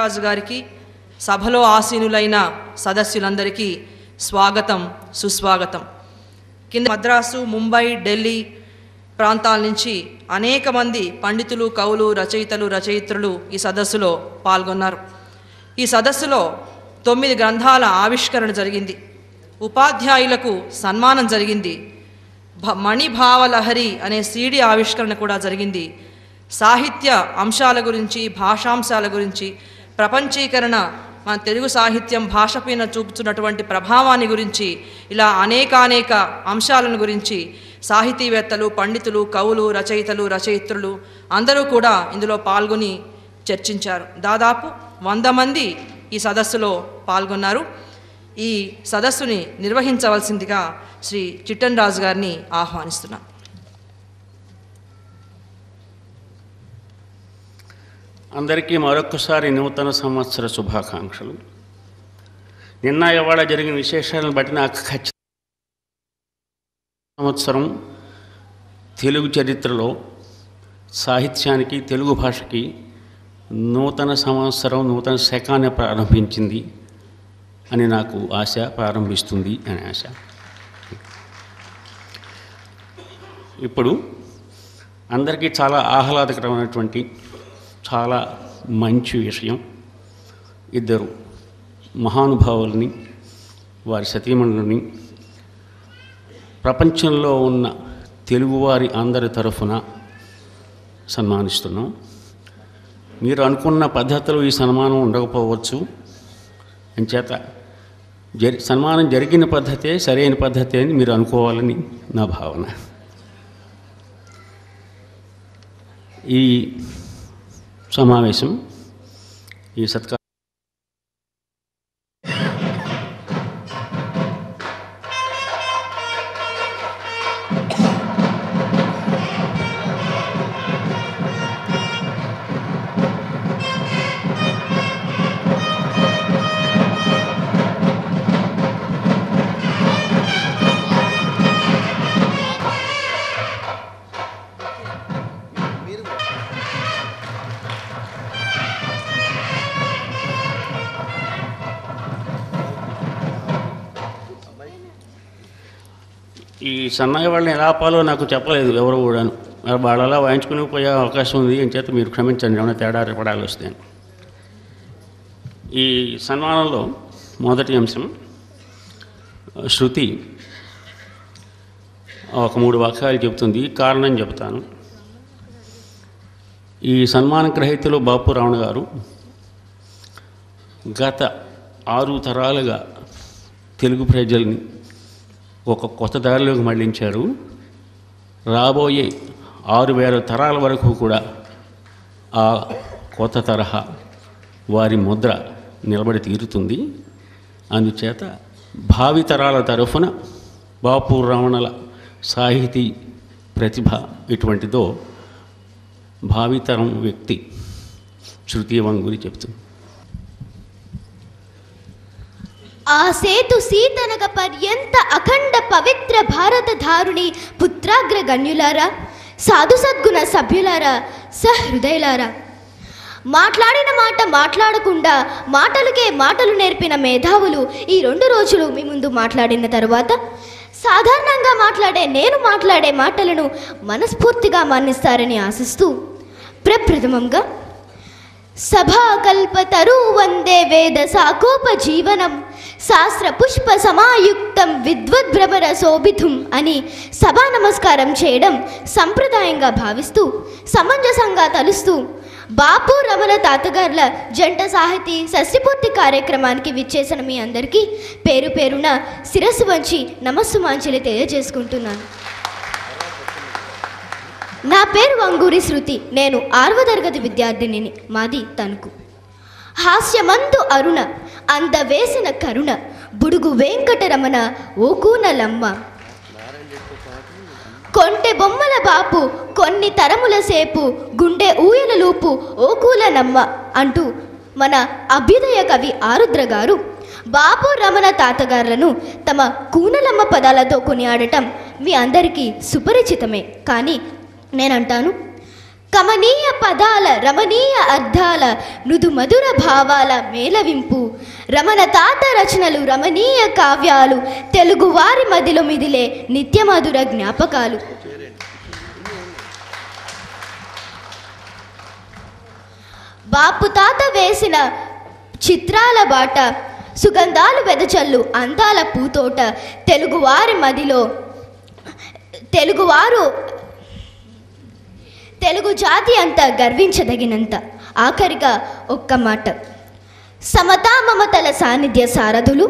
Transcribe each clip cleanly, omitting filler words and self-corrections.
రాజు గారికి, సభలో ఆసీనులైన సదస్సులందరికీ స్వాగతం, సుస్వాగతం. కింద మద్రాసు, ముంబై, ఢిల్లీ ప్రాంతాల నుంచి అనేక మంది పండితులు, కవులు, రచయిత్రులు ఈ సదస్సులో పాల్గొన్నారు. ఈ సదస్సులో 9 గ్రంథాల ఆవిష్కరణ జరిగింది. ఉపాధ్యాయులకు సన్మానం జరిగింది. మణిభావలహరి అనే CD ఆవిష్కరణ కూడా జరిగింది. సాహిత్య అంశాల గురించి, భాషాంశాల గురించి, ప్రపంచీకరణ, మన తెలుగు సాహిత్యం భాష పైన చూపుతున్నటువంటి ప్రభావాన్ని గురించి, ఇలా అనేక అంశాలను గురించి సాహితీవేత్తలు, పండితులు, కవులు, రచయిత్రులు అందరూ కూడా ఇందులో పాల్గొని చర్చించారు. దాదాపు 100 మంది ఈ సదస్సులో పాల్గొన్నారు. ఈ సదస్సుని నిర్వహించవలసిందిగా శ్రీ చిట్టన్ రాజు గారిని ఆహ్వానిస్తున్నాం. అందరికీ మరొకసారి నూతన సంవత్సర శుభాకాంక్షలు. నిన్న ఇవాళ జరిగిన విశేషాలను బట్టి నాకు ఖచ్చితంగా సంవత్సరం తెలుగు చరిత్రలో సాహిత్యానికి, తెలుగు భాషకి నూతన సంవత్సరం, నూతన శకాన్ని ప్రారంభించింది అని నాకు ఆశ, ప్రారంభిస్తుంది అనే ఆశ. ఇప్పుడు అందరికీ చాలా ఆహ్లాదకరమైనటువంటి, చాలా మంచి విషయం. 2 మహానుభావుల్ని, వారి సతీమణులని ప్రపంచంలో ఉన్న తెలుగువారి అందరి తరఫున సన్మానిస్తున్నాం. మీరు అనుకున్న పద్ధతిలో ఈ సన్మానం ఉండకపోవచ్చు. అంచేత సన్మానం జరిగిన పద్ధతే సరైన పద్ధతి అని మీరు అనుకోవాలని నా భావన. ఈ సమావేశం, ఈ సత్కారం ఈ సన్నాయి వాళ్ళని ఎలా ఆపాలో నాకు చెప్పలేదు ఎవరు కూడాను. వాళ్ళు అలా వాయించుకుని పోయే అవకాశం ఉంది. అని చేత మీరు క్షమించండి ఏమైనా తేడా పడాలి వస్తాయని. ఈ సన్మానంలో మొదటి అంశం శృతి ఒక 3 వాక్యాలు చెబుతుంది. కారణం చెబుతాను. ఈ సన్మాన గ్రహీతలు బాపు రావణ గారు గత 6 తరాలుగా తెలుగు ప్రజల్ని ఒక కొత్త దారిలోకి మళ్లించారు. రాబోయే 6000 తరాల వరకు కూడా ఆ కొత్త తరహా వారి ముద్ర నిలబడి తీరుతుంది. అందుచేత భావితరాల తరఫున బాపు రావణల సాహితీ ప్రతిభ ఎటువంటిదో భావితరం వ్యక్తి శృతి వంగురి చెప్తుంది. ఆ సేతు సీతనగ పర్యంత అఖండ పవిత్ర భారత ధారుణి పుత్రాగ్ర గణ్యులారా, సాధు సద్గుణ సభ్యులారా, సహృదయులారా, మాట్లాడిన మాట మాట్లాడకుండా మాటలకే మాటలు నేర్పిన మేధావులు ఈ 2 రోజులు మీ ముందు మాట్లాడిన తరువాత సాధారణంగా నేను మాట్లాడే మాటలను మనస్ఫూర్తిగా మన్నిస్తారని ఆశిస్తూ ప్రప్రథమంగా సభాకల్పతరు వందే వేద సాకోపజీవనం శాస్త్ర పుష్ప సమాయుక్తం విద్వద్భ్రమర శోభితుం అని సభా నమస్కారం చేయడం సంప్రదాయంగా భావిస్తూ సమంజసంగా తలుస్తూ బాపు రమణ తాతగార్ల జంట సాహితీ షష్ఠిపూర్తి కార్యక్రమానికి విచ్చేసిన మీ అందరికీ పేరు పేరున శిరస్సు వంచి నమస్సుమాంజలి తెలియజేసుకుంటున్నాను. నా పేరు వంగూరి శృతి. నేను 6వ తరగతి విద్యార్థినిని. మాది తణుకు. హాస్యమందు అరుణ అందవేసిన కరుణ బుడుగు వెంకటరమణ ఓకూనలమ్మ కొంటె బొమ్మల బాపు కొన్ని తరముల సేపు గుండె ఊయలలూపు ఓకూలనమ్మ అంటూ మన అభ్యుదయ కవి ఆరుద్ర గారు బాపు రమణ తాతగారులను తమ కూనలమ్మ పదాలతో కొనియాడటం మీ అందరికీ సుపరిచితమే. కానీ నేనంటాను, కమనీయ పదాల రమణీయ అర్థాల మృదు మధుర భావాల మేళవింపు, రమణ తాత రచనలు రమణీయ కావ్యాలు, తెలుగువారి మదిలో మిదిలే నిత్యమధుర జ్ఞాపకాలు. బాపు తాత వేసిన చిత్రాల బాట, సుగంధాలు వెదచల్లు అందాల పూతోట, తెలుగువారి మదిలో తెలుగు జాతి అంతా గర్వించదగినంత. ఆఖరిగా ఒక్క మాట, సమతా మమతల సాన్నిధ్య సారథులు,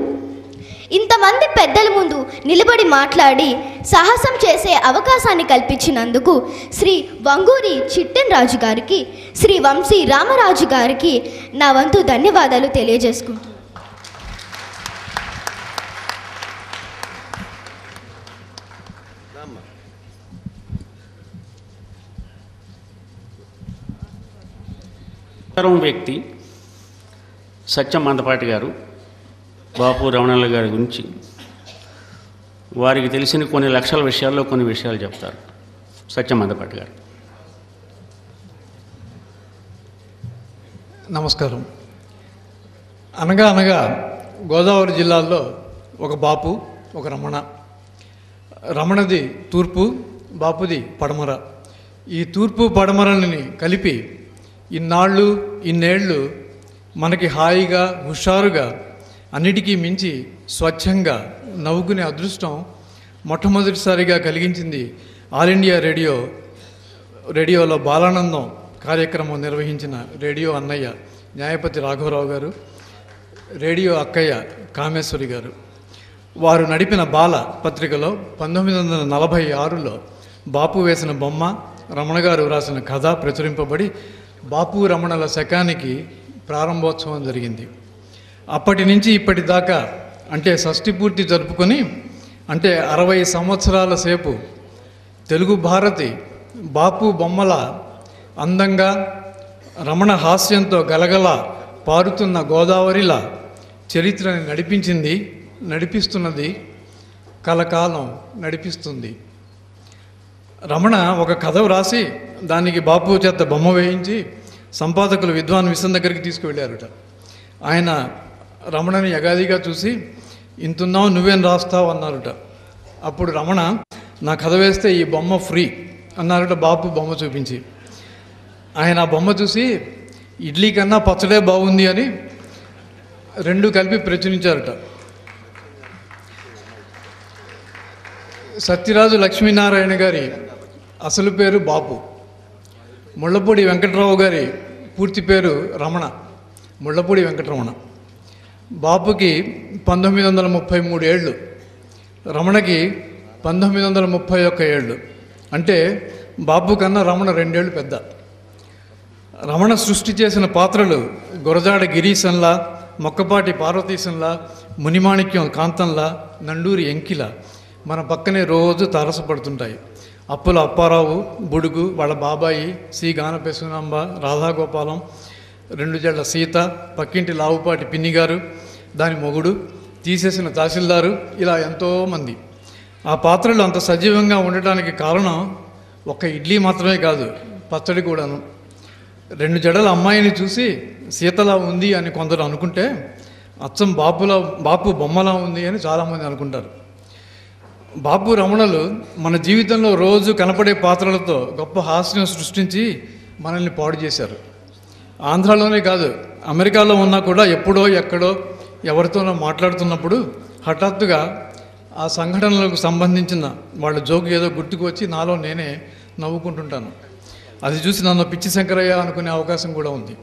ఇంతమంది పెద్దల ముందు నిలబడి మాట్లాడి సాహసం చేసే అవకాశాన్ని కల్పించినందుకు శ్రీ వంగూరి చిట్టెన్ రాజు గారికి, శ్రీ వంశీ రామరాజు గారికి నా వంతు ధన్యవాదాలు తెలియజేసుకుంటున్నాను. వ్యక్తి సత్యం మందపాటి గారు బాపు రమణయ్య గారి గురించి వారికి తెలిసిన కొన్ని లక్షల విషయాల్లో కొన్ని విషయాలు చెప్తారు. సత్యం మందపాటి గారు. నమస్కారం. అనగా అనగా గోదావరి జిల్లాలో ఒక బాపు, ఒక రమణ. రమణది తూర్పు, బాపుది పడమర. ఈ తూర్పు పడమరలని కలిపి ఇన్నాళ్ళు ఇన్నేళ్ళు మనకి హాయిగా హుషారుగా అన్నిటికీ మించి స్వచ్ఛంగా నవ్వుకునే అదృష్టం మొట్టమొదటిసారిగా కలిగించింది ఆల్ ఇండియా రేడియోలో బాలానందం కార్యక్రమం నిర్వహించిన రేడియో అన్నయ్య న్యాయపతి రాఘవరావు గారు, రేడియో అక్కయ్య కామేశ్వరి గారు. వారు నడిపిన బాల పత్రికలో 1946లో బాపు వేసిన బొమ్మ, రమణ గారు వ్రాసిన కథ ప్రచురింపబడి బాపు రమణల శకానికి ప్రారంభోత్సవం జరిగింది. అప్పటి నుంచి ఇప్పటిదాకా అంటే షష్ఠి పూర్తి జరుపుకొని అంటే 60 సంవత్సరాల సేపు తెలుగు భారతి బాపు బొమ్మల అందంగా రమణ హాస్యంతో గలగల పారుతున్న గోదావరిలా చరిత్రని నడిపిస్తున్నది, కలకాలం నడిపిస్తుంది. రమణ ఒక కథ వ్రాసి దానికి బాపు చేత బొమ్మ వేయించి సంపాదకులు విద్వాన్ విశ్వం దగ్గరికి తీసుకువెళ్ళారుట. ఆయన రమణని యగాదిగా చూసి, ఇంతున్నావు నువ్వేం రాస్తావు అన్నారుట. అప్పుడు రమణ, నా కథ వేస్తే ఈ బొమ్మ ఫ్రీ అన్నారుట బాపు బొమ్మ చూపించి. ఆయన ఆ బొమ్మ చూసి ఇడ్లీ కన్నా పచ్చడే బాగుంది అని రెండు కలిపి ప్రచురించారుట. సత్యరాజు లక్ష్మీనారాయణ గారి అసలు పేరు బాపు. ముళ్ళపూడి వెంకటరావు గారి పూర్తి పేరు రమణ, ముళ్ళపూడి వెంకటరమణ. బాపుకి 1933 ఏళ్ళు, రమణకి 1931 ఏళ్ళు. అంటే బాపు కన్నా రమణ 2 ఏళ్ళు పెద్ద. రమణ సృష్టి చేసిన పాత్రలు గురజాడ గిరీశంలా, మొక్కపాటి పార్వతీశంలా, మునిమాణిక్యం కాంతంలా, నండూరి ఎంకిల మన పక్కనే రోజు తారసపడుతుంటాయి. అప్పుల అప్పారావు, బుడుగు, వాళ్ళ బాబాయి, సి గానపెసునాంబ, రాధాగోపాలం, 2 జళ్ల సీత, పక్కింటి లావుపాటి పిన్నిగారు, దాని మొగుడు, తీసేసిన తహసీల్దారు, ఇలా ఎంతోమంది. ఆ పాత్రలు అంత సజీవంగా ఉండటానికి కారణం ఒక్క ఇడ్లీ మాత్రమే కాదు, పచ్చడి కూడాను. 2 జడల అమ్మాయిని చూసి సీతలా ఉంది అని కొందరు అనుకుంటే, అచ్చం బాపు బొమ్మలా ఉంది అని చాలామంది అనుకుంటారు. బాపు రమణలు మన జీవితంలో రోజు కనపడే పాత్రలతో గొప్ప హాస్యం సృష్టించి మనల్ని పాడు చేశారు. ఆంధ్రాలోనే కాదు, అమెరికాలో ఉన్నా కూడా ఎప్పుడో ఎక్కడో ఎవరితోనో మాట్లాడుతున్నప్పుడు హఠాత్తుగా ఆ సంఘటనలకు సంబంధించిన వాళ్ళ జోకు ఏదో గుర్తుకు వచ్చి నాలో నేనే నవ్వుకుంటుంటాను. అది చూసి నన్ను పిచ్చి శంకరయ్య అనుకునే అవకాశం కూడా ఉంది.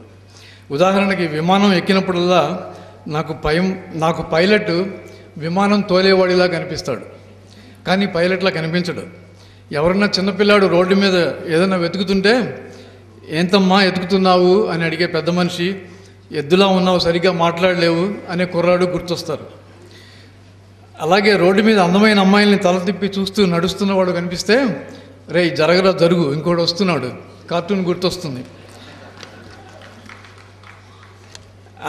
ఉదాహరణకి విమానం ఎక్కినప్పుడల్లా నాకు పైలట్ విమానం తోలేవాడిలా కనిపిస్తాడు, కానీ పైలట్లా కనిపించడు. ఎవరన్నా చిన్నపిల్లాడు రోడ్డు మీద ఏదైనా వెతుకుతుంటే, ఏంతమ్మా ఎతుకుతున్నావు అని అడిగే పెద్ద మనిషి, ఎద్దులా ఉన్నావు సరిగ్గా మాట్లాడలేవు అనే కుర్రాడు గుర్తొస్తారు. అలాగే రోడ్డు మీద అందమైన అమ్మాయిల్ని తల తిప్పి చూస్తూ నడుస్తున్నవాడు కనిపిస్తే, రేయ్ జరగరా జరుగు ఇంకోటి వస్తున్నాడు, కార్టూన్ గుర్తొస్తుంది.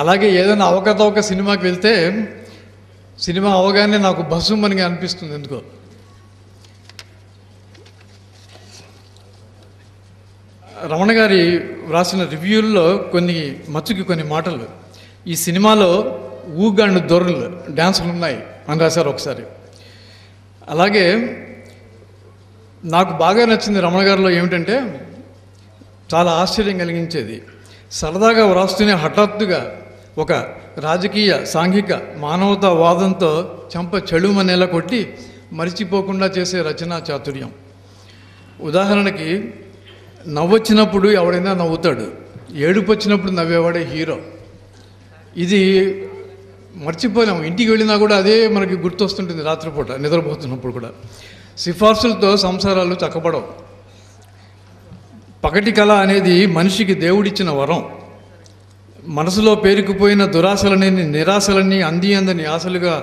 అలాగే ఏదైనా అవకతవక సినిమాకి వెళ్తే సినిమా అవగానే నాకు బస్సు మనకి అనిపిస్తుంది ఎందుకో. రమణ గారి వ్రాసిన రివ్యూల్లో కొన్ని మాటలు, ఈ సినిమాలో ఊగండు దొరలు డ్యాన్సులు ఉన్నాయి అని రాశారు ఒకసారి. అలాగే నాకు బాగా నచ్చింది రమణ గారిలో ఏమిటంటే, చాలా ఆశ్చర్యం కలిగించేది, సరదాగా వ్రాస్తూనే హఠాత్తుగా ఒక రాజకీయ సాంఘిక మానవతావాదంతో చెంప చెడుమనేలా కొట్టి మరిచిపోకుండా చేసే రచనా చాతుర్యం. ఉదాహరణకి, నవ్వొచ్చినప్పుడు ఎవడైనా నవ్వుతాడు, ఏడుపు వచ్చినప్పుడు నవ్వేవాడే హీరో. ఇది మర్చిపోలేము, ఇంటికి వెళ్ళినా కూడా అదే మనకి గుర్తొస్తుంటుంది రాత్రిపూట నిద్రపోతున్నప్పుడు కూడా. సిఫార్సులతో సంసారాలు చక్కబడవు. పగటి కళ అనేది మనిషికి దేవుడిచ్చిన వరం. మనసులో పేరుకుపోయిన దురాశలని, నిరాశలని అందని ఆశలుగా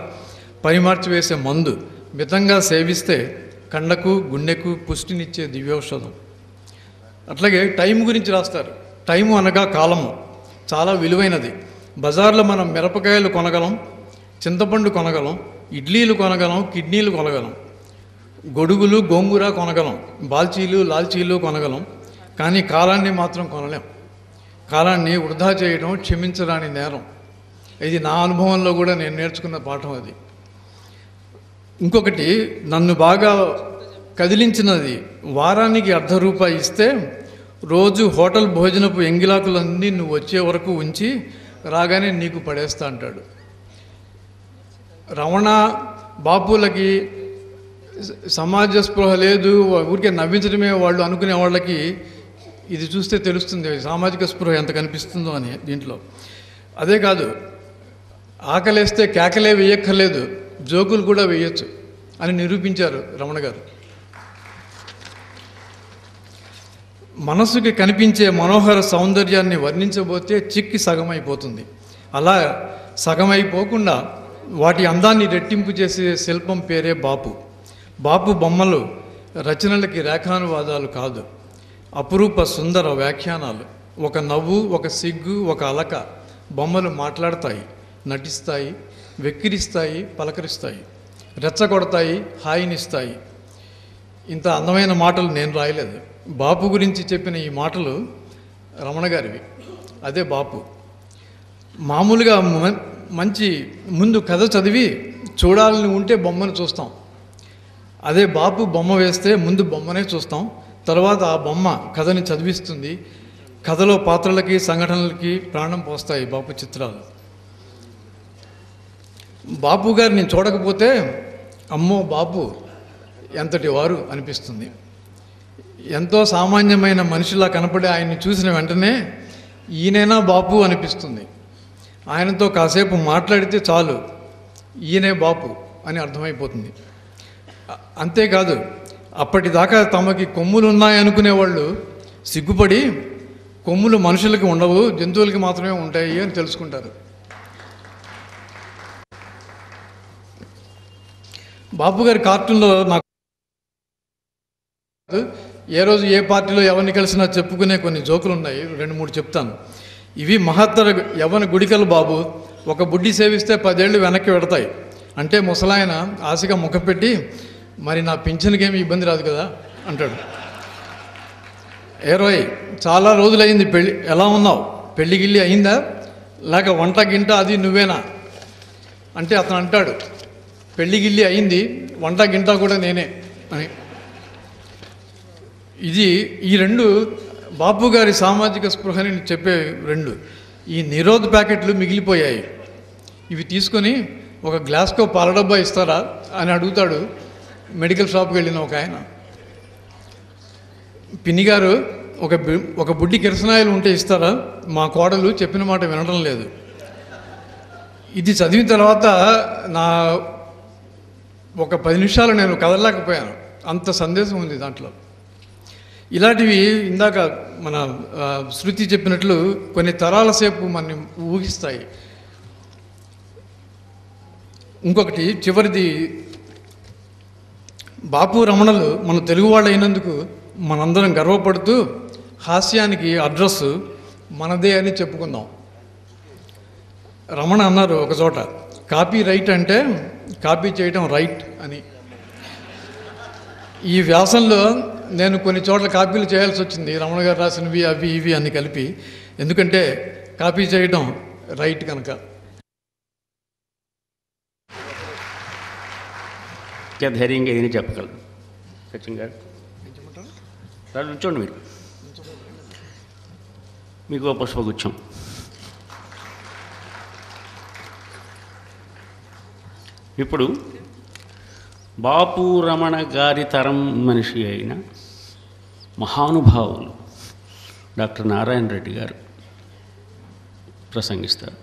పరిమార్చివేసే మందు. మితంగా సేవిస్తే కండకు గుండెకు పుష్టినిచ్చే దివ్యౌషధం. అట్లాగే టైం గురించి రాస్తారు. టైము అనగా కాలము, చాలా విలువైనది. బజార్లో మనం మిరపకాయలు కొనగలం, చింతపండు కొనగలం, ఇడ్లీలు కొనగలం, కిడ్నీలు కొనగలం, గొడుగులు గోంగూర కొనగలం, బాల్చీలు లాల్చీలు కొనగలం. కానీ కాలాన్ని మాత్రం కొనలేం. కాలాన్ని వృధా చేయడం క్షమించరాని నేరం. ఇది నా అనుభవంలో కూడా నేను నేర్చుకున్న పాఠం అది. ఇంకొకటి నన్ను బాగా కదిలించినది, వారానికి ₹1 ఇస్తే రోజు హోటల్ భోజనపు ఎంగిలాకులన్నీ నువ్వు వచ్చే వరకు ఉంచి రాగానే నీకు పడేస్తా అంటాడు. రమణ బాపులకి సమాజ స్పృహ లేదు, ఊరికే నవ్వించడమే వాళ్ళు అనుకునే వాళ్ళకి ఇది చూస్తే తెలుస్తుంది సామాజిక స్పృహ ఎంత కనిపిస్తుందో అని దీంట్లో. అదే కాదు, ఆకలేస్తే కేకలే వేయక్కర్లేదు, జోకులు కూడా వేయచ్చు అని నిరూపించారు రమణ గారు. మనసుకి కనిపించే మనోహర సౌందర్యాన్ని వర్ణించబోతే చిక్కి సగమైపోతుంది. అలా సగమైపోకుండా వాటి అందాన్ని రెట్టింపు చేసే శిల్పం పేరే బాపు. బాపు బొమ్మలు రచనలకి రేఖానువాదాలు కాదు, అపురూప సుందర వ్యాఖ్యానాలు. ఒక నవ్వు, ఒక సిగ్గు, ఒక అలక. బొమ్మలు మాట్లాడతాయి, నటిస్తాయి, వెక్కిరిస్తాయి, పలకరిస్తాయి, రెచ్చగొడతాయి, హాయినిస్తాయి. ఇంత అందమైన మాటలు నేను రాయలేదు. బాపు గురించి చెప్పిన ఈ మాటలు రమణ గారివి. అదే బాపు. మామూలుగా మంచి ముందు కథ చదివి చూడాలని ఉంటే బొమ్మను చూస్తాం. అదే బాపు బొమ్మ వేస్తే ముందు బొమ్మనే చూస్తాం, తర్వాత ఆ బొమ్మ కథని చదివిస్తుంది. కథలో పాత్రలకి సంఘటనలకి ప్రాణం పోస్తాయి బాపు చిత్రాలు. బాపు గారిని చూడకపోతే అమ్మో బాపు ఎంతటి వారు అనిపిస్తుంది. ఎంతో సామాన్యమైన మనిషిలా కనపడే ఆయన్ని చూసిన వెంటనే ఈయనైనా బాపు అనిపిస్తుంది. ఆయనతో కాసేపు మాట్లాడితే చాలు ఈయనే బాపు అని అర్థమైపోతుంది. అంతేకాదు, అప్పటిదాకా తమకి కొమ్ములు ఉన్నాయనుకునేవాళ్ళు సిగ్గుపడి కొమ్ములు మనుషులకి ఉండవు, జంతువులకి మాత్రమే ఉంటాయి అని తెలుసుకుంటారు. బాపు గారి కార్టూన్లో నాకు ఏ రోజు ఏ పార్టీలో ఎవరిని కలిసినా చెప్పుకునే కొన్ని జోకులు ఉన్నాయి, 2-3 చెప్తాను. ఇవి మహత్తర యవ్వన గుడికలు బాబు. ఒక బుడ్డి సేవిస్తే 10 ఏళ్ళు వెనక్కి పెడతాయి అంటే ముసలాయన ఆశగా ముఖపెట్టి, మరి నా పింఛన్కేమి ఇబ్బంది రాదు కదా అంటాడు. ఏరోయ్ చాలా రోజులైంది పెళ్ళి, ఎలా ఉన్నావు, పెళ్ళి గిల్లి అయిందా, లేక వంట గింట అది నువ్వేనా అంటే అతను అంటాడు, పెళ్ళి గిల్లి అయింది, వంట గింట కూడా నేనే అని. ఈ 2 బాపు గారి సామాజిక స్పృహని చెప్పే 2. ఈ నిరోధ ప్యాకెట్లు మిగిలిపోయాయి, ఇవి తీసుకొని ఒక గ్లాస్కో పాల డబ్బా ఇస్తారా అని అడుగుతాడు మెడికల్ షాప్కి వెళ్ళిన ఒక ఆయన. పిన్ని గారు ఒక బుడ్డి కిరసనాయిలు ఉంటే ఇస్తారా, మా కోడలు చెప్పిన మాట వినడం లేదు. ఇది చదివిన తర్వాత నా ఒక 10 నిమిషాలు నేను కదలలేకపోయాను, అంత సందేశం ఉంది దాంట్లో. ఇలాంటివి ఇందాక మన శృతి చెప్పినట్లు కొన్ని తరాల సేపు మనని ఊహిస్తాయి. ఇంకొకటి చివరిది, బాపు రమణలు మన తెలుగు వాళ్ళు అయినందుకు మనందరం గర్వపడుతూ హాస్యానికి అడ్రస్ మనదే అని చెప్పుకుందాం. రమణ అన్నారు ఒక చోట, కాపీ రైట్ అంటే కాపీ చేయటం రైట్ అని. ఈ వ్యాసంలో నేను కొన్ని చోట్ల కాపీలు చేయాల్సి వచ్చింది, రమణ గారు రాసినవి అవి ఇవి అన్ని కలిపి. ఎందుకంటే కాపీ చేయడం రైట్ కనుక. ధైర్యంగా ఏదైనా చెప్పగలరు సచిన్ గారు. సార్ కూర్చోండి, మీరు మీకు పుష్పగుచ్చం. ఇప్పుడు బాపు రమణ గారి తరం మనిషి అయిన మహానుభావులు డాక్టర్ నారాయణ రెడ్డి గారు ప్రసంగిస్తారు.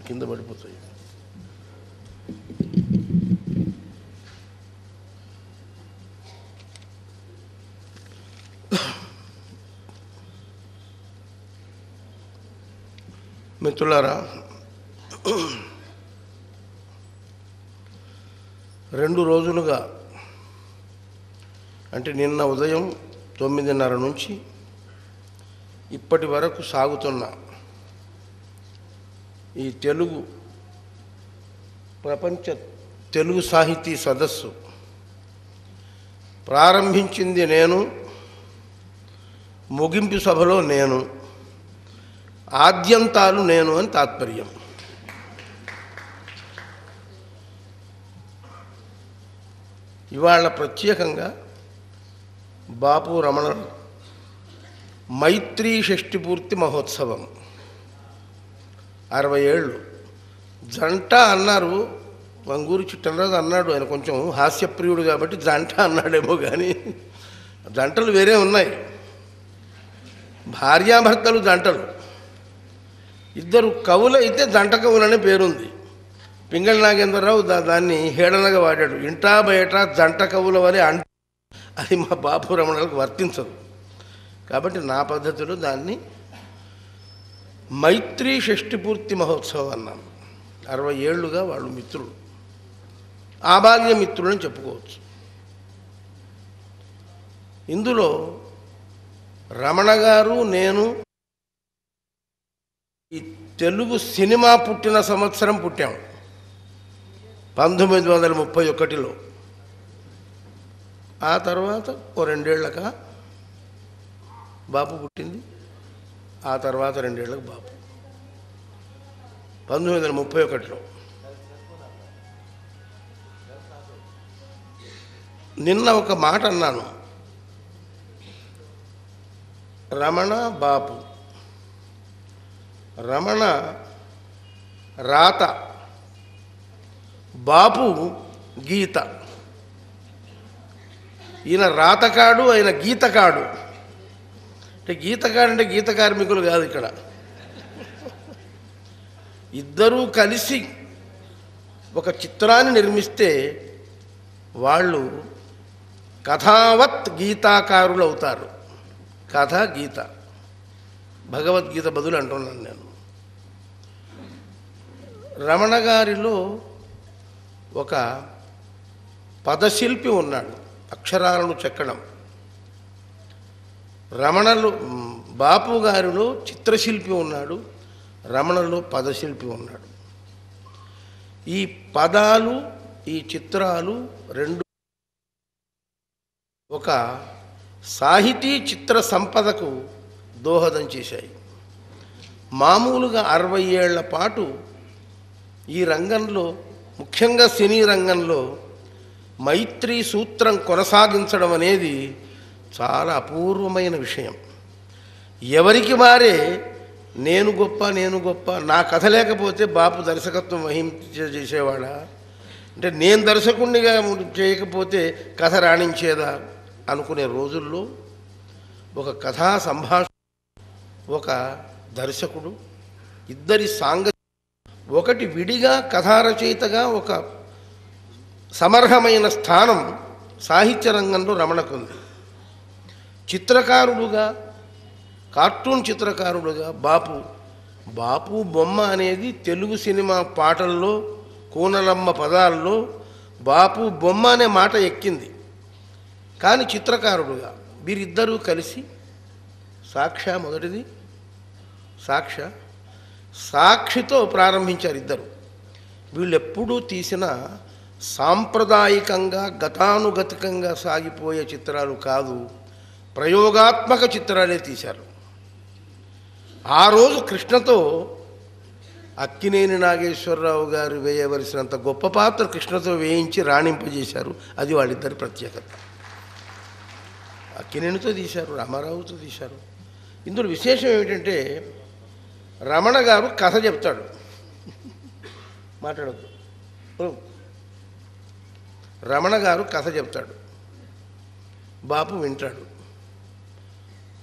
కింద పడిపోతాయి. మిత్రులారా, 2 రోజులుగా అంటే నిన్న ఉదయం 9:30 నుంచి ఇప్పటి వరకు సాగుతున్న ఈ ప్రపంచ తెలుగు సాహితీ సదస్సు ప్రారంభించింది నేను, ముగింపు సభలో నేను, ఆద్యంతాలు నేను అని తాత్పర్యం. ఇవాళ ప్రత్యేకంగా బాపు రమణ మైత్రీ షష్ఠిపూర్తి మహోత్సవం 60 ఏళ్ళు జంట అన్నారు. వంగూరు చిట్టనరాజు అన్నాడు, ఆయన కొంచెం హాస్యప్రియుడు కాబట్టి జంట అన్నాడేమో, కానీ జంటలు వేరే ఉన్నాయి. భార్యాభర్తలు జంటలు, ఇద్దరు కవులు అయితే జంట కవులనే పేరుంది. పింగళి నాగేంద్రరావు దాన్ని హేళనగా వాడాడు. ఇంటా బయట జంట కవుల వలె అది మా బాపు రమణలకు వర్తించదు. కాబట్టి నా పద్ధతిలో దాన్ని మైత్రీ షష్ఠిపూర్తి మహోత్సవం అన్నాను. 60 ఏళ్ళుగా వాళ్ళు మిత్రులు, ఆబాల్య మిత్రులని చెప్పుకోవచ్చు. ఇందులో రమణ గారు, నేను ఈ తెలుగు సినిమా పుట్టిన సంవత్సరం పుట్టాం 1931లో. ఆ తర్వాత 2 ఏళ్ళక బాపు పుట్టింది. ఆ తర్వాత 2 ఏళ్ళకు బాపు 1931లో. నిన్న ఒక మాట అన్నాను, రమణ బాపు. రమణ రాత, బాపు గీత. ఈయన రాతకాడు, ఆయన గీతకాడు. అంటే గీతకాడు అంటే గీత కార్మికులు కాదు ఇక్కడ. ఇద్దరూ కలిసి ఒక చిత్రాన్ని నిర్మిస్తే వాళ్ళు కథావత్ గీతాకారులు అవుతారు. కథ గీత, భగవద్గీత బదులు అంటున్నాను నేను. రమణ గారిలో ఒక పదశిల్పి ఉన్నాడు, అక్షరాలను చెక్కడం. బాపు గారిలో చిత్రశిల్పి ఉన్నాడు, రమణలో పదశిల్పి ఉన్నాడు. ఈ పదాలు, ఈ చిత్రాలు రెండు ఒక సాహితీ చిత్ర సంపదకు దోహదం చేశాయి. మామూలుగా 60 ఏళ్ల పాటు ఈ రంగంలో, ముఖ్యంగా సినీ రంగంలో మైత్రీ సూత్రం కొనసాగించడం అనేది చాలా అపూర్వమైన విషయం. ఎవరికి వారే నేను గొప్ప, నేను గొప్ప, నా కథ లేకపోతే బాపు దర్శకత్వం చేసేవాడా, అంటే నేను దర్శకుడినిగా చేయకపోతే కథ రాణించేదా అనుకునే రోజుల్లో ఒక కథా సంభాషణ, ఒక దర్శకుడు, ఇద్దరి ఒకటి విడిగా కథారచయితగా ఒక సమర్హమైన స్థానం సాహిత్య రంగంలో రమణకుంది. చిత్రకారుడుగా, కార్టూన్ చిత్రకారుడుగా బాపు బొమ్మ అనేది తెలుగు సినిమా పాటల్లో, కూనలమ్మ పదాల్లో బాపు బొమ్మ అనే మాట ఎక్కింది. కానీ చిత్రకారుడుగా వీరిద్దరూ కలిసి మొదటిది సాక్షితో ప్రారంభించారు ఇద్దరు. వీళ్ళు ఎప్పుడూ తీసిన సాంప్రదాయికంగా గతానుగతికంగా సాగిపోయే చిత్రాలు కాదు, ప్రయోగాత్మక చిత్రాలే తీశారు. ఆ రోజు కృష్ణతో అక్కినేని నాగేశ్వరరావు గారు వేయవలసినంత గొప్ప పాత్ర కృష్ణతో వేయించి రాణింపజేశారు. అది వాళ్ళిద్దరి ప్రత్యేకత. అక్కినేనితో తీశారు, రామారావుతో తీశారు. ఇందులో విశేషం ఏమిటంటే రమణ గారు కథ చెప్తాడు. మాట్లాడద్దు. రమణ గారు కథ చెప్తాడు, బాపు వింటాడు.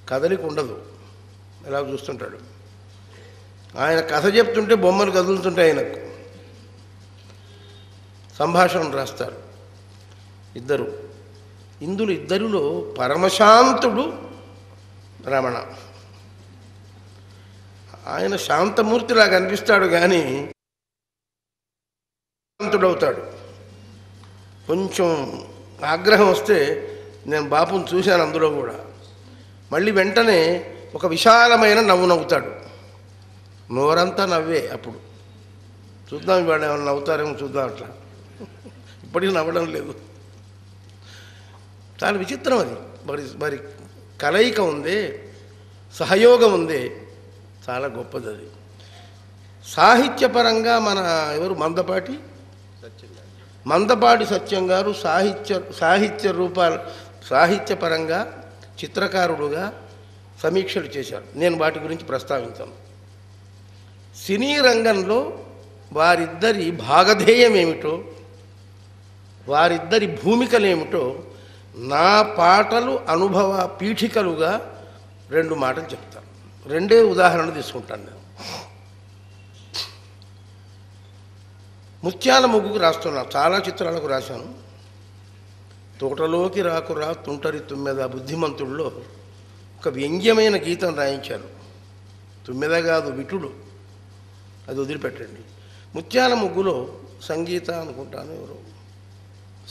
కదలిక ఉండదు, ఎలా చూస్తుంటాడు. ఆయన కథ చెప్తుంటే బొమ్మలు కదులుతుంటాయి. ఆయనకు సంభాషణ రాస్తారు ఇద్దరు. ఇద్దరిలో పరమశాంతుడు రమణ. ఆయన శాంతమూర్తిలాగా అనిపిస్తాడు, కానీ శాంతుడవుతాడు. కొంచెం ఆగ్రహం వస్తే, నేను బాపుని చూశాను అందులో కూడా, మళ్ళీ వెంటనే ఒక విశాలమైన నవ్వు నవ్వుతాడు. నోరంతా నవ్వే. అప్పుడు చూద్దాం ఇవాళ ఏమైనా నవ్వుతారేమో చూద్దాం. అట్లా ఇప్పటికీ నవ్వడం లేదు. చాలా విచిత్రం అది. మరి కలయిక ఉందే, సహయోగం ఉందే, చాలా గొప్పది అది. సాహిత్యపరంగా మన ఎవరు మందపాటి సత్యం గారు సాహిత్యపరంగా చిత్రకారుడుగా సమీక్షలు చేశారు. నేను వాటి గురించి ప్రస్తావించాను. సినీ రంగంలో వారిద్దరి భాగధేయం ఏమిటో, వారిద్దరి భూమికలేమిటో నా పాటలు అనుభవ పీఠికలుగా 2 మాటలు చెప్తాను. 2 ఉదాహరణలు తీసుకుంటాను నేను. ముత్యాల ముగ్గుకు రాస్తున్నాను, చాలా చిత్రాలకు రాశాను. తోటలోకి రాకురా తుంటరి తుమ్మెద బుద్ధిమంతుల్లో ఒక వ్యంగ్యమైన గీతం రాయించారు. తుమ్మెద కాదు, విటుడు. అది వదిలిపెట్టండి. ముత్యాల ముగ్గులో సంగీత అనుకుంటాను, ఎవరు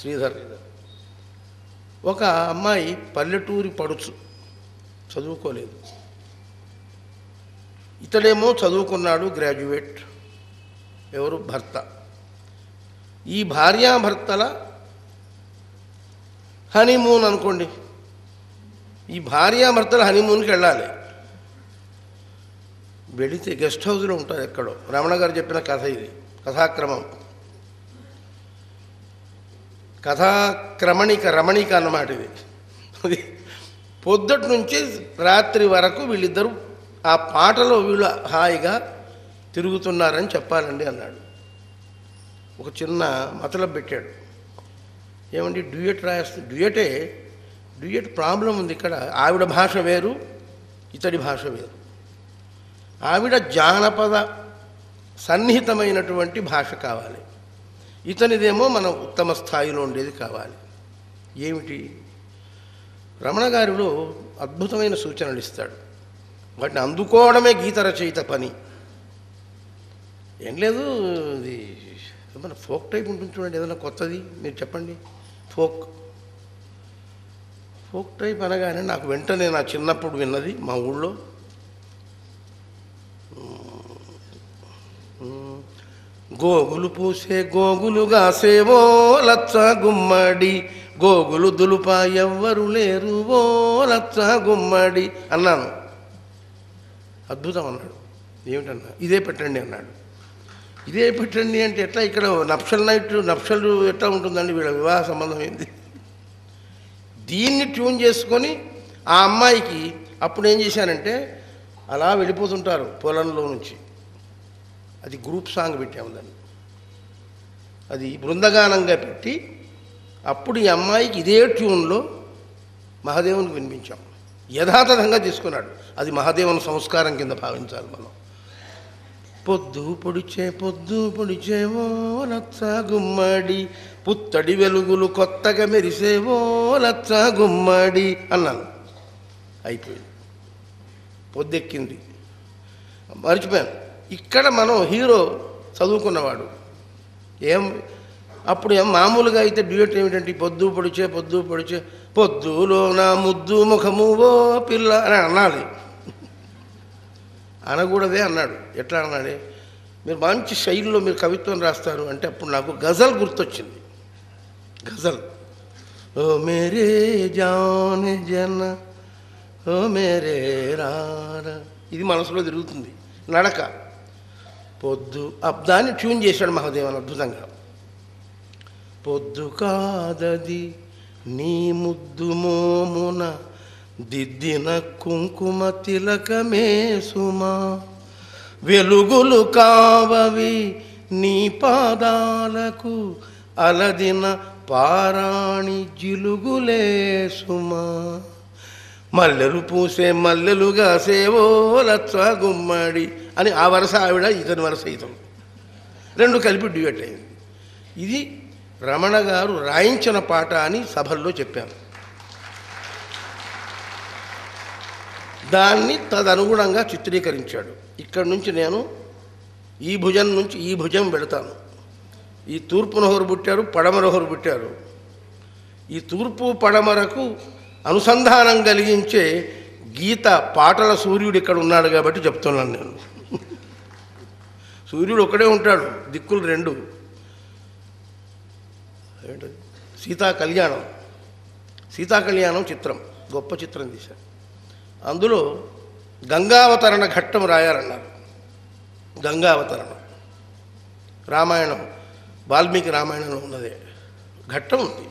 శ్రీధర్, ఒక అమ్మాయి పల్లెటూరి పడుచు, చదువుకోలేదు. ఇతడేమో చదువుకున్నాడు, గ్రాడ్యుయేట్. ఎవరు భర్త. ఈ భార్యాభర్తల హనీమూన్ అనుకోండి. ఈ భార్యాభర్తల హనీమూన్కి వెళ్ళాలి. వెళితే గెస్ట్ హౌస్లో ఉంటారు ఎక్కడో. రమణ గారు చెప్పిన కథ ఇది, కథాక్రమం, రమణిక అన్నమాట ఇది. అది పొద్దుటి నుంచి రాత్రి వరకు వీళ్ళిద్దరూ ఆ పాటలో వీళ్ళు హాయిగా తిరుగుతున్నారని చెప్పాలండి అన్నాడు. ఒక చిన్న మతలబ్ పెట్టాడు. ఏమండి డ్యూయట్ డ్యూయట్ ప్రాబ్లం ఉంది ఇక్కడ. ఆవిడ భాష వేరు, ఇతడి భాష వేరు. ఆవిడ జానపద సన్నిహితమైనటువంటి భాష కావాలి, ఇతనిదేమో మన ఉత్తమ స్థాయిలో ఉండేది కావాలి. ఏమిటి? రమణ గారిలో అద్భుతమైన సూచనలు ఇస్తాడు. వాటిని అందుకోవడమే గీత రచయిత పని. ఏం లేదు, ఇది ఏమన్నా ఫోక్ టైప్ ఉంటుంది చూడండి, ఏదైనా కొత్తది మీరు చెప్పండి. ఫోక్ టైప్ అనగానే నాకు వెంటనే నా చిన్నప్పుడు విన్నది మా ఊళ్ళో గోగులు పూసే గోగులుగా సేవో లచ్చ గుమ్మడి, గోగులు దులుప ఎవ్వరు లేరు ఓ లచ్చ గుమ్మడి అన్నాను. అద్భుతం అన్నాడు. ఏమిటన్నా? ఇదే పెట్టండి అన్నాడు. ఇదే పెట్టండి అంటే ఎట్లా? ఇక్కడ నప్షల్ ఎట్లా ఉంటుందండి? వీళ్ళ వివాహ సంబంధం ఏంది? దీన్ని ట్యూన్ చేసుకొని ఆ అమ్మాయికి అప్పుడు ఏం చేశానంటే, అలా వెళ్ళిపోతుంటారు పొలంలో నుంచి. అది గ్రూప్ సాంగ్ పెట్టాము దాన్ని, అది బృందగానంగా పెట్టి అప్పుడు ఈ అమ్మాయికి ఇదే ట్యూన్లో మహాదేవునికి వినిపించాం. యథాతథంగా తీసుకున్నాడు. అది మహాదేవుని సంస్కారం కింద భావించాలి మనం. పొద్దు పొడిచేవో లచ్చ గుమ్మడి, పుత్తడి వెలుగులు కొత్తగా మెరిసేవో లచ్చ గుమ్మడి అన్నాను. అయిపోయింది. పొద్దెక్కింది, మర్చిపోయాను. ఇక్కడ మనం హీరో చదువుకున్నవాడు అప్పుడు మామూలుగా అయితే డ్యూయట్ ఏమిటంటే పొద్దు పొడిచే పొద్దులో నా ముద్దు ముఖము ఓ పిల్ల అని అనాలి. అనకూడదే అన్నాడు. ఎట్లా అన్నాడే? మీరు మంచి శైలిలో మీరు కవిత్వం రాస్తారు అంటే అప్పుడు నాకు గజల్ గుర్తొచ్చింది. గజల్. ఓ మేరే జాన్ జన ఓ మేరే రార, ఇది మనసులో తిరుగుతుంది. నడక పొద్దు దాన్ని ట్యూన్ చేశాడు మహాదేవన్ అద్భుతంగా. పొద్దు కాదది నీ ముద్దు మోమున దిద్దిన కుంకుమ తిలకమే సుమా, వెలుగులు కావవి నీ పాదాలకు అలదిన పారాణి జిలుగులే సుమా, మల్లెలు పూసే మల్లెలుగా సేవో లచ్చ గుమ్మడి అని ఆ వరస ఆవిడ, ఇతని వరస ఇతను, రెండు కలిపి డ్యూయట్ అయింది. ఇది రమణ గారు రాయించిన పాట అని సభల్లో చెప్పాను. దాన్ని తదనుగుణంగా చిత్రీకరించాడు. ఇక్కడి నుంచి నేను ఈ భుజం నుంచి ఈ భుజం పెడతాను. ఈ తూర్పున ఒకరు పుట్టారు, పడమర ఒకరు పుట్టారు. ఈ తూర్పు పడమరకు అనుసంధానం కలిగించే గీత పాటల సూర్యుడు ఇక్కడ ఉన్నాడు కాబట్టి చెప్తున్నాను నేను. సూర్యుడు ఒకడే ఉంటాడు, దిక్కులు రెండు. సీతా కళ్యాణం, సీతా కళ్యాణం చిత్రం, గొప్ప చిత్రం తీశారు. అందులో గంగావతరణ ఘట్టం రాయాలన్నారు. గంగావతరణం రామాయణం, వాల్మీకి రామాయణంలో ఉన్నదే ఘట్టం ఉంది.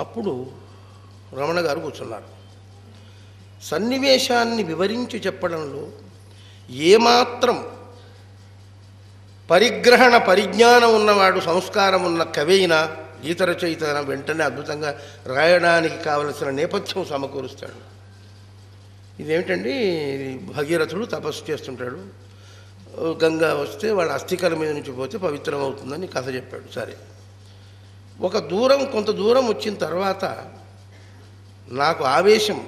అప్పుడు రమణ గారు కూర్చున్నారు. సన్నివేశాన్ని వివరించి చెప్పడంలో ఏమాత్రం పరిజ్ఞానం ఉన్నవాడు, సంస్కారం ఉన్న కవి అయినా, గీత రచయిత అయినా వెంటనే అద్భుతంగా రాయడానికి కావలసిన నేపథ్యం సమకూరుస్తాడు. ఇదేమిటండి, భగీరథుడు తపస్సు చేస్తుంటాడు, గంగా వస్తే వాళ్ళ అస్థికల మీద నుంచి పోతే పవిత్రం అవుతుందని కథ చెప్పాడు. సరే, కొంత దూరం వచ్చిన తర్వాత నాకు ఆవేశం,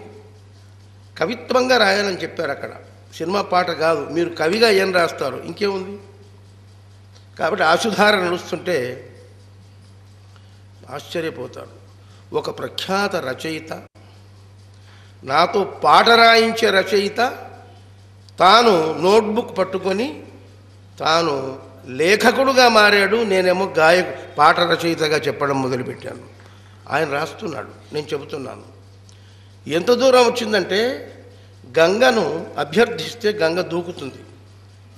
కవిత్వంగా రాయాలని చెప్పారు అక్కడ. సినిమా పాట కాదు, మీరు కవిగా ఏం రాస్తారు, ఇంకేముంది. కాబట్టి ఆశుధార నడుస్తుంటే ఆశ్చర్యపోతాడు. ఒక ప్రఖ్యాత రచయిత, నాతో పాట రాయించే రచయిత, తాను నోట్బుక్ పట్టుకొని తాను లేఖకుడుగా మారాడు. నేనేమో పాట రచయితగా చెప్పడం మొదలుపెట్టాను. ఆయన రాస్తున్నాడు, నేను చెబుతున్నాను. ఎంత దూరం వచ్చిందంటే, గంగను అభ్యర్థిస్తే గంగ దూకుతుంది,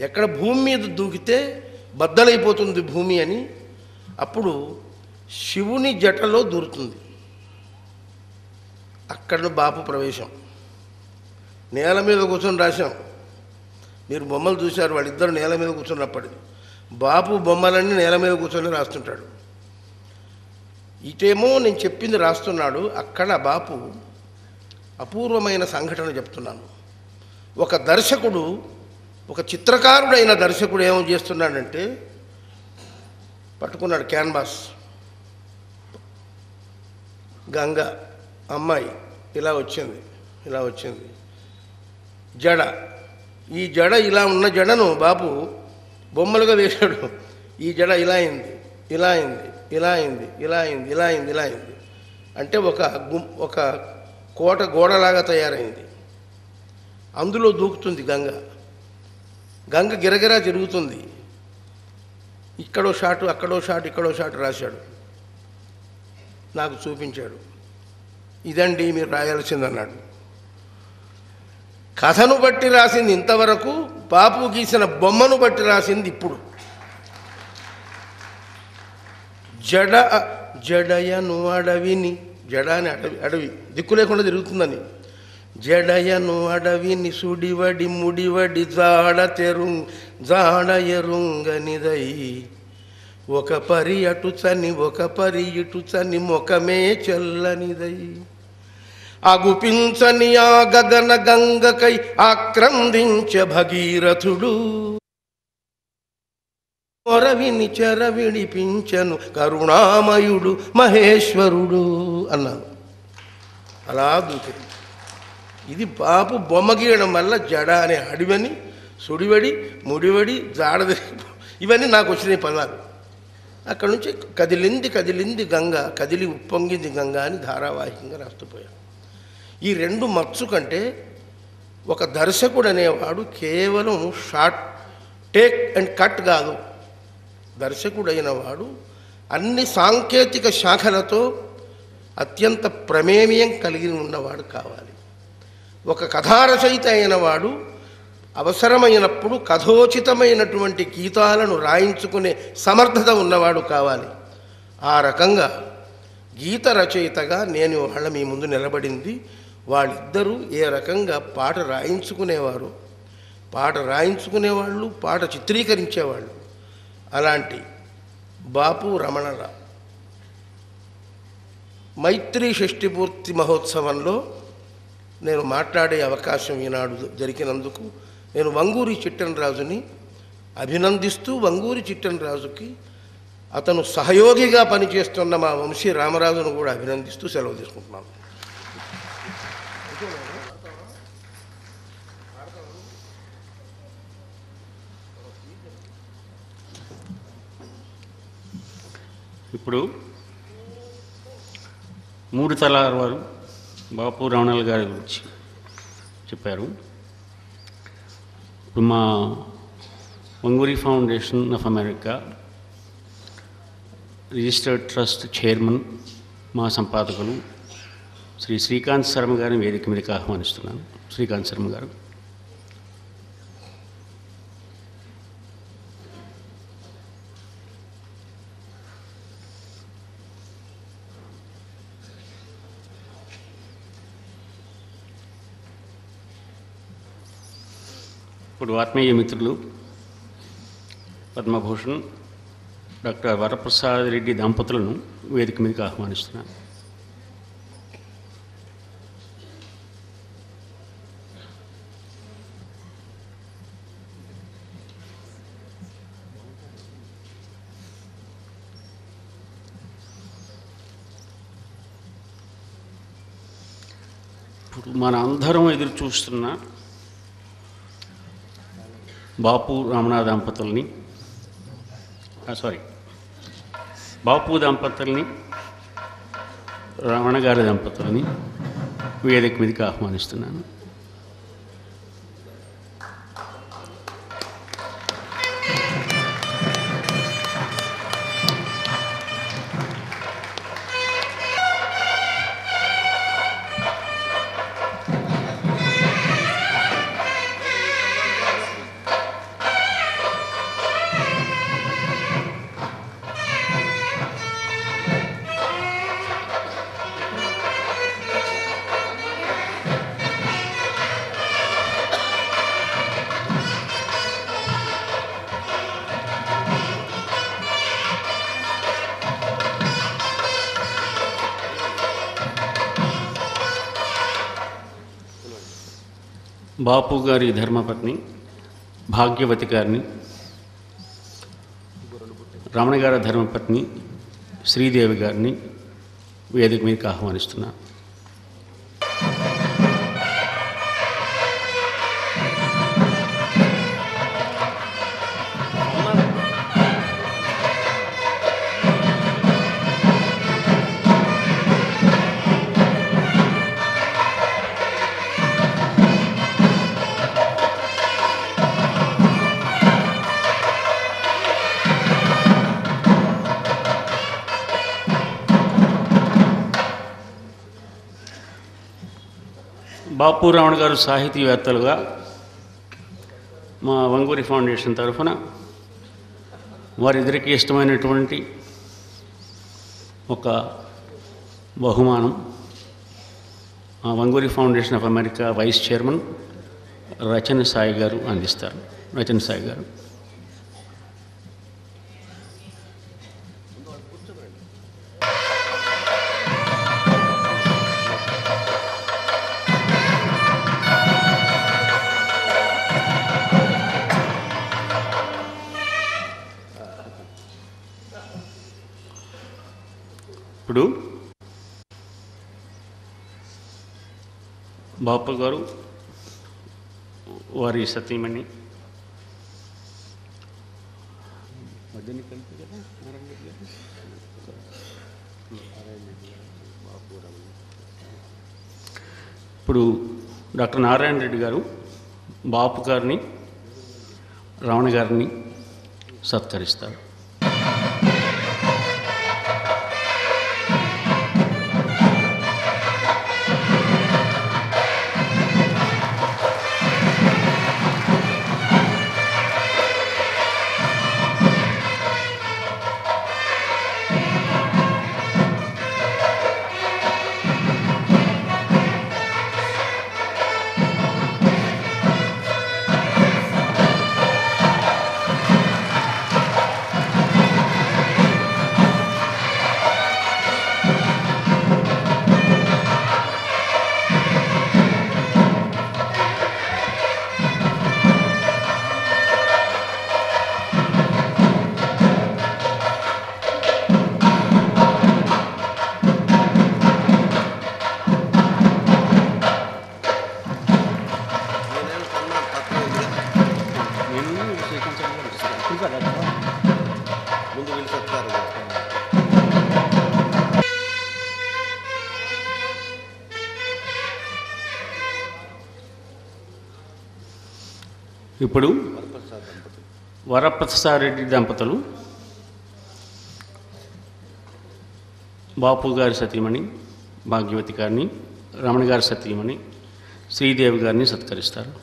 ఎక్కడ భూమి మీద దూకితే బద్దలైపోతుంది భూమి అని. అప్పుడు శివుని జటలో దూరుతుంది. అక్కడ బాపు ప్రవేశం. నేల మీద కూర్చొని రాశాం, మీరు బొమ్మలు చూశారు, వాళ్ళిద్దరు నేల మీద కూర్చున్నప్పటిది. బాపు బొమ్మలన్నీ నేల మీద కూర్చొని రాస్తుంటాడు, ఇటేమో నేను చెప్పింది రాస్తున్నాడు. అక్కడ బాపు అపూర్వమైన సంఘటన చెప్తున్నాను. ఒక దర్శకుడు, ఒక చిత్రకారుడైన దర్శకుడు ఏమో చేస్తున్నాడంటే, పట్టుకున్నాడు క్యాన్వాస్, గంగ అమ్మాయి ఇలా వచ్చింది, జడ, ఈ జడ ఇలా ఉన్న జడను బాపు బొమ్మలుగా వేశాడు. ఈ జడ ఇలా అయింది అంటే ఒక కోట గోడలాగా తయారైంది. అందులో దూకుతుంది గంగ గిరగిరా తిరుగుతుంది. ఇక్కడో షాటు, అక్కడో షాటు, ఇక్కడో షాటు రాశాడు, నాకు చూపించాడు. ఇదండి మీరు రాయాల్సిందన్నాడు. కథను బట్టి రాసింది ఇంతవరకు, బాపు గీసిన బొమ్మను బట్టి రాసింది ఇప్పుడు. జడయను అడవిని, జడ అని అడవి దిక్కు లేకుండా తిరుగుతుందని, జడయను అడవిని సుడివడి ముడివడి జాడ ఎరుంగనిదై, ఒక పరి అటు చని ఒక పరి ఇటు చని ముఖమే చెల్లనిదై, అగుపించని ఆ గగన గంగకై ఆక్రందించ భగీరథుడు, మొరవిని చెర విడిపించను కరుణామయుడు మహేశ్వరుడు అన్నాను. అలా దూకింది. ఇది బాపు బొమ్మ గీయడం వల్ల జడ అనే అడివని, సుడివడి ముడివడి జాడది, ఇవన్నీ నాకు వచ్చినాయి పదాలు. అక్కడ నుంచి కదిలింది గంగ, కదిలి ఉప్పొంగింది గంగ అని ధారావాహికంగా రాస్తుపోయాను. ఈ రెండు మత్సు కంటే ఒక దర్శకుడు అనేవాడు కేవలం షార్ట్ టేక్ అండ్ కట్ కాదు. దర్శకుడైన వాడు అన్ని సాంకేతిక శాఖలతో అత్యంత ప్రమేయం కలిగి ఉన్నవాడు కావాలి. ఒక కథారచయిత అయిన వాడు అవసరమైనప్పుడు కథోచితమైనటువంటి గీతాలను రాయించుకునే సమర్థత ఉన్నవాడు కావాలి. ఆ రకంగా గీత రచయితగా నేను వాళ్ళ మీ ముందు నిలబడింది. వాళ్ళిద్దరూ ఏ రకంగా పాట రాయించుకునేవారు, పాట రాయించుకునేవాళ్ళు, పాట చిత్రీకరించేవాళ్ళు. అలాంటి బాపు రమణల మైత్రి షష్ఠిపూర్తి మహోత్సవంలో నేను మాట్లాడే అవకాశం ఈనాడు జరిగినందుకు నేను వంగూరి చిట్టెనరాజుని అభినందిస్తూ, వంగూరి చిట్టెనరాజుకి అతను సహయోగిగా పనిచేస్తున్న మా వంశీ రామరాజును కూడా అభినందిస్తూ సెలవు తీసుకుంటున్నాను. ఇప్పుడు మూడు తలాల వారు బాపు రమణల గారి గురించి చెప్పారు. ఇప్పుడు మా Vanguri foundation of America registered trust chairman, మా సంపాదకులు శ్రీ శ్రీకాంత్ శర్మ గారిని వేదిక మీదకి ఆహ్వానిస్తున్నాను. శ్రీకాంత్ శర్మ గారు. ఇప్పుడు ఆత్మీయ మిత్రులు పద్మభూషణ్ డాక్టర్ వరప్రసాద్ రెడ్డి దంపతులను వేదిక మీదకి ఆహ్వానిస్తున్నాను. ఇప్పుడు మన అందరం ఎదురు చూస్తున్న బాపు రమణ దంపతుల్ని బాపు దంపతుల్ని, రమణ గారి దంపతుల్ని వేదిక మీదకి ఆహ్వానిస్తున్నాను. బాపు గారి ధర్మపత్ని భాగ్యవతి గారిని, రమణ గారి ధర్మపత్ని శ్రీదేవి గారిని వేదిక మీదకి ఆహ్వానిస్తున్నాను. బాపు రమణ గారు సాహితీవేత్తలుగా మా వంగూరి ఫౌండేషన్ తరఫున వారిద్దరికీ ఇష్టమైనటువంటి ఒక బహుమానం మా Vanguri foundation of America vice chairman Rachana Sai గారు అందిస్తారు. రచన సాయి గారు. ఇప్పుడు బాపు గారు వారి సతీమణి ఇప్పుడు డాక్టర్ నారాయణ రెడ్డి గారు బాపు గారిని, రమణ గారిని సత్కరిస్తారు. ముందు వీళ్ళు సత్కారం చేస్తారు. ఇప్పుడు వరప్రసాద్ రెడ్డి దంపతులు బాపు గారి సతీమణి భాగ్యవతి గారిని, రమణ గారి సతీమణి శ్రీదేవి గారిని సత్కరిస్తారు.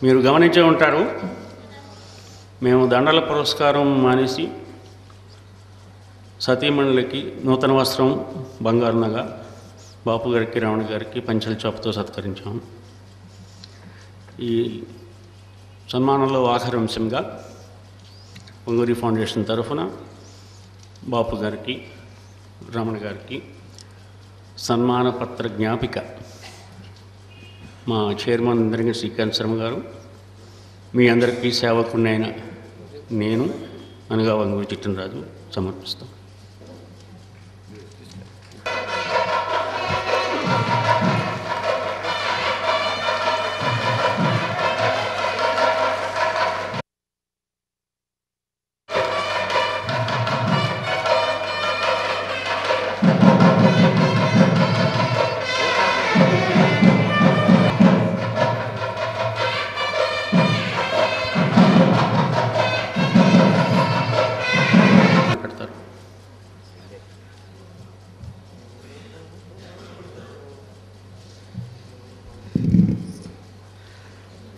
మీరు గమనించే ఉంటారు, మేము దండల పురస్కారం మానేసి సతీమణులకి నూతన వస్త్రం, బంగారు నగ, బాపు గారికి, రమణ గారికి పంచల చాపుతో సత్కరించాము. ఈ సన్మానంలో ఆఖరి అంశంగా పొంగూరి ఫౌండేషన్ తరఫున బాపు గారికి, రమణ గారికి సన్మాన పత్ర జ్ఞాపిక మా చైర్మన్ అందరికీ శ్రీకాంత్ శర్మ గారు, మీ అందరికీ సేవకునైన నేను అనగా వంగూరి చిట్టనరాజు సమర్పిస్తాం.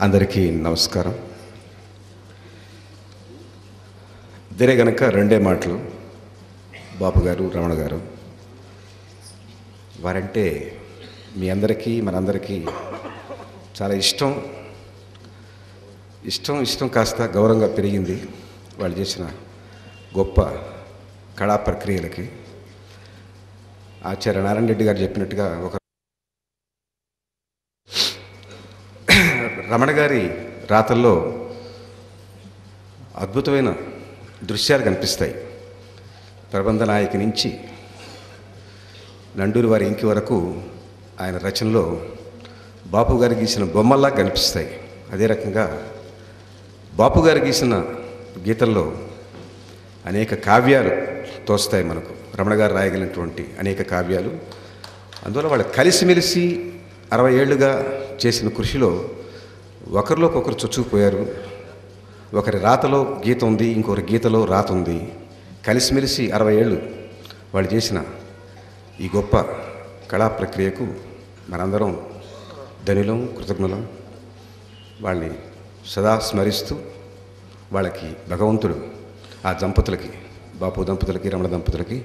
అందరికీ నమస్కారం. ఇద్దరే గనక రెండే మాటలు, బాపు గారు, రమణ గారు. వారంటే మీ అందరికీ, మనందరికీ చాలా ఇష్టం కాస్త గౌరవంగా పెరిగింది వాళ్ళు చేసిన గొప్ప కళా ప్రక్రియలకి. ఆచార్య నారాయణ రెడ్డి గారు చెప్పినట్టుగా ఒక రమణ గారి రాతల్లో అద్భుతమైన దృశ్యాలు కనిపిస్తాయి. ప్రబంధ నాయకి నుంచి నండూరి వారి ఇంకి వరకు ఆయన రచనలో బాపు గారు గీసిన బొమ్మల్లా కనిపిస్తాయి. అదే రకంగా బాపు గారు గీసిన గీతల్లో అనేక కావ్యాలు తోస్తాయి మనకు. రమణ గారు రాయగలిగినటువంటి అనేక కావ్యాలు. అందువల్ల వాళ్ళు కలిసిమెలిసి 60 ఏళ్లుగా చేసిన కృషిలో ఒకరిలోకొకరు చొచ్చుకుపోయారు. ఒకరి రాతలో గీత ఉంది, ఇంకొకరి గీతలో రాత ఉంది. కలిసిమెలిసి 60 ఏళ్ళు వాళ్ళు చేసిన ఈ గొప్ప కళా ప్రక్రియకు మనందరం ధనులం, కృతజ్ఞులం. వాళ్ళని సదా స్మరిస్తూ వాళ్ళకి భగవంతుడు ఆ దంపతులకి, బాపు దంపతులకి, రమణ దంపతులకి